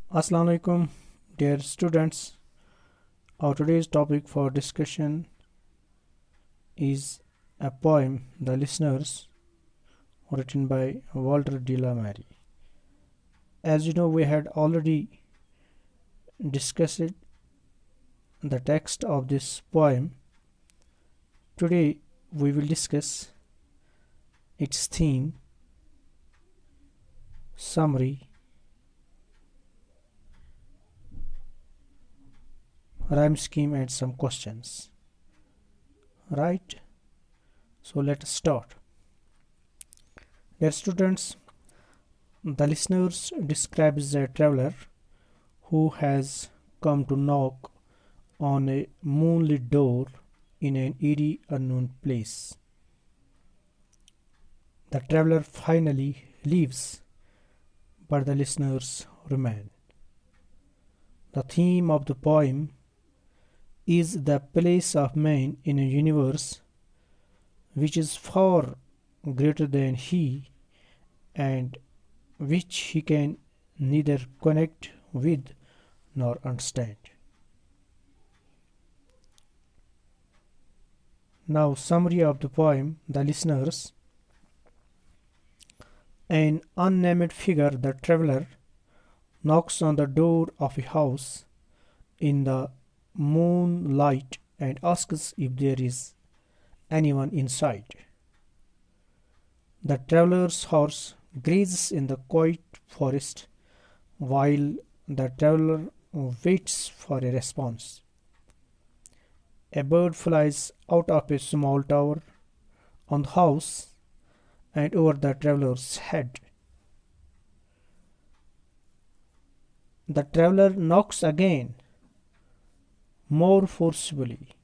Assalamu alaikum, dear students. Our today's topic for discussion is a poem, The Listeners, written by Walter De La Mare. As you know, we had already discussed the text of this poem. Today, we will discuss its theme, summary, rhyme scheme, and some questions. Right? So, let us start. Dear students, the listeners describes a traveler who has come to knock on a moonlit door in an eerie unknown place. The traveler finally leaves, but the listeners remain. The theme of the poem is the place of man in a universe which is far greater than he and which he can neither connect with nor understand. Now, summary of the poem, The Listeners. An unnamed figure, the traveler, knocks on the door of a house in the moonlight and asks if there is anyone inside. The traveler's horse grazes in the quiet forest while the traveler waits for a response. A bird flies out of a small tower on the house and over the traveler's head. The traveler knocks again, more forcefully.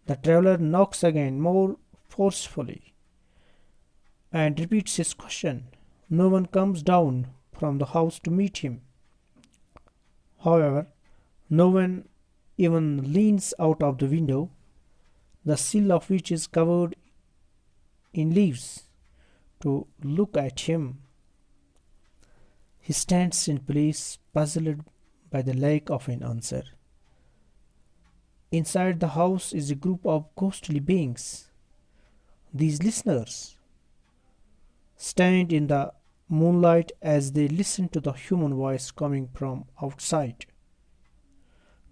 The traveler knocks again, more forcefully, and repeats his question. No one comes down from the house to meet him. However, no one even leans out of the window, the sill of which is covered in leaves, to look at him. He stands in place, puzzled by the lack of an answer. Inside the house is a group of ghostly beings. These listeners stand in the moonlight as they listen to the human voice coming from outside.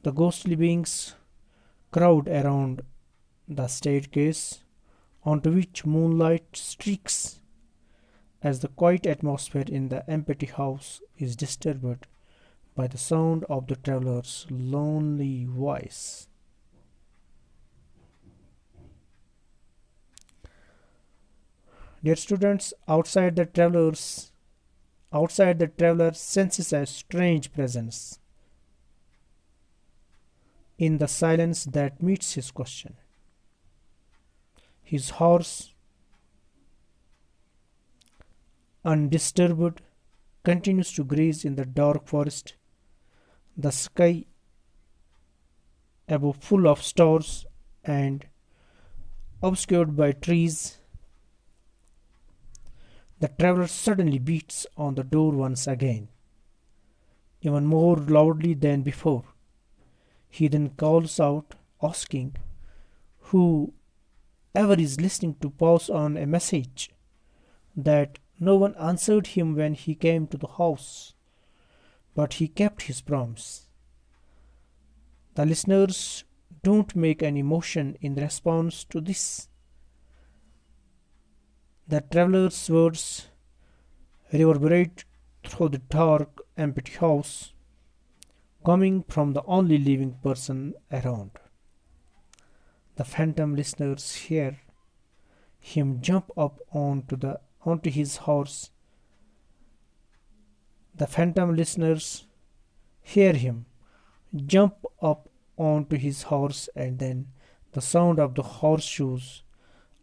The ghostly beings crowd around the staircase onto which moonlight streaks as the quiet atmosphere in the empty house is disturbed by the sound of the traveler's lonely voice. Dear students, outside the traveler senses a strange presence in the silence that meets his question. His horse, undisturbed, continues to graze in the dark forest, the sky above full of stars and obscured by trees. The traveler suddenly beats on the door once again, even more loudly than before. He then calls out, asking whoever is listening to pass on a message that no one answered him when he came to the house, but he kept his promise. The listeners don't make any motion in response to this. The traveler's words reverberate through the dark, empty house, coming from the only living person around. The phantom listeners hear him jump up onto his horse. The phantom listeners hear him jump up onto his horse, and then the sound of the horseshoes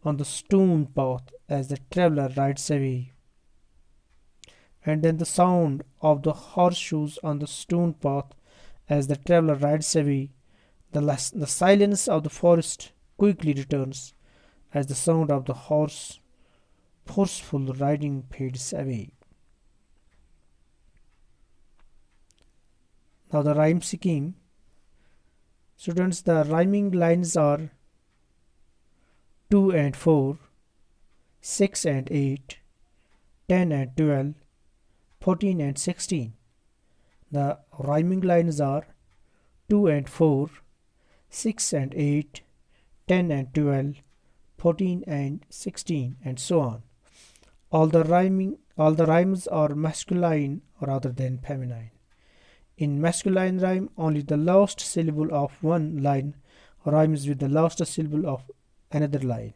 on the stone path as the traveler rides away. And then the sound of the horseshoes on the stone path as the traveler rides away. The silence of the forest quickly returns as the sound of the horse forceful riding fades away. Now the rhyme scheme. Students, the rhyming lines are 2 and 4, 6 and 8, 10 and 12, 14 and 16. The rhyming lines are 2 and 4, 6 and 8, 10 and 12, 14 and 16, and so on. All the rhymes are masculine rather than feminine. In masculine rhyme, only the last syllable of one line rhymes with the last syllable of another line,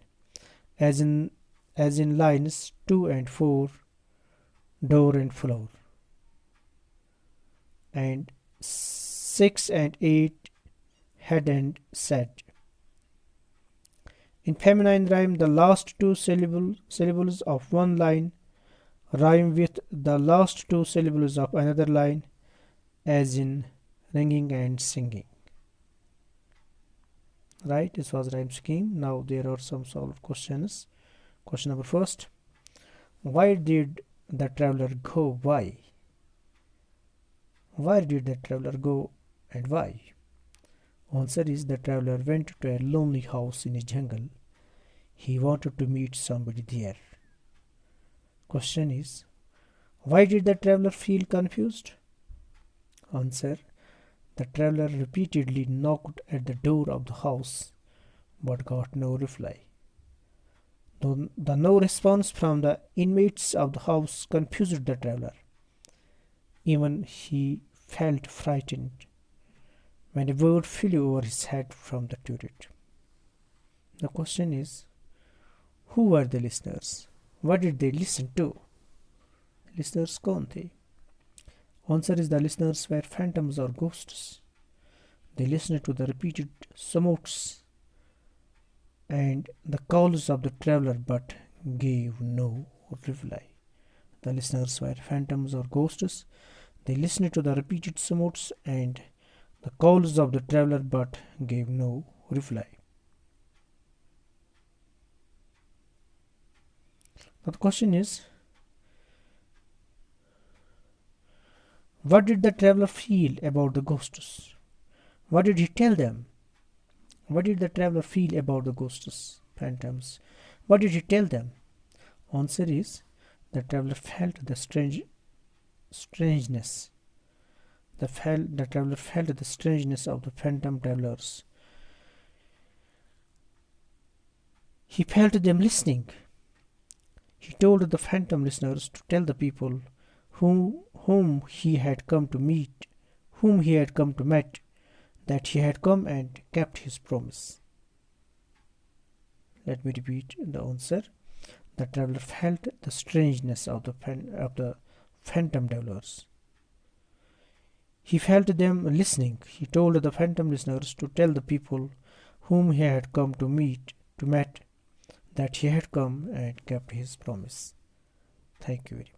as in lines 2 and 4, door and floor, and 6 and 8, head and set. In feminine rhyme, the last two syllables of one line rhyme with the last two syllables of another line, as in ringing and singing. Right, this was rhyme scheme. Now there are some solved questions. Question number first. Why did the traveler go? Why? Where did the traveler go and why? Answer is, the traveler went to a lonely house in a jungle. He wanted to meet somebody there. Question is, why did the traveler feel confused? Answer, the traveler repeatedly knocked at the door of the house but got no reply. The no response from the inmates of the house confused the traveler. Even he felt frightened when a bird flew over his head from the turret. The question is, who were the listeners? What did they listen to? Listeners कौन थे? Answer is, the listeners were phantoms or ghosts. They listened to the repeated summots and the calls of the traveler but gave no reply. The listeners were phantoms or ghosts. They listened to the repeated summots and the calls of the traveler but gave no reply. Now the question is, what did the traveler feel about the ghosts? What did he tell them? What did the traveler feel about the ghosts, phantoms? What did he tell them? Answer is, the traveler felt the strangeness. The traveler felt the strangeness of the phantom travelers. He felt them listening. He told the phantom listeners to tell the people whom he had come to meet, that he had come and kept his promise. Let me repeat the answer. The traveler felt the strangeness of the phantom travelers. He felt them listening. He told the phantom listeners to tell the people whom he had come to meet, that he had come and kept his promise. Thank you very much.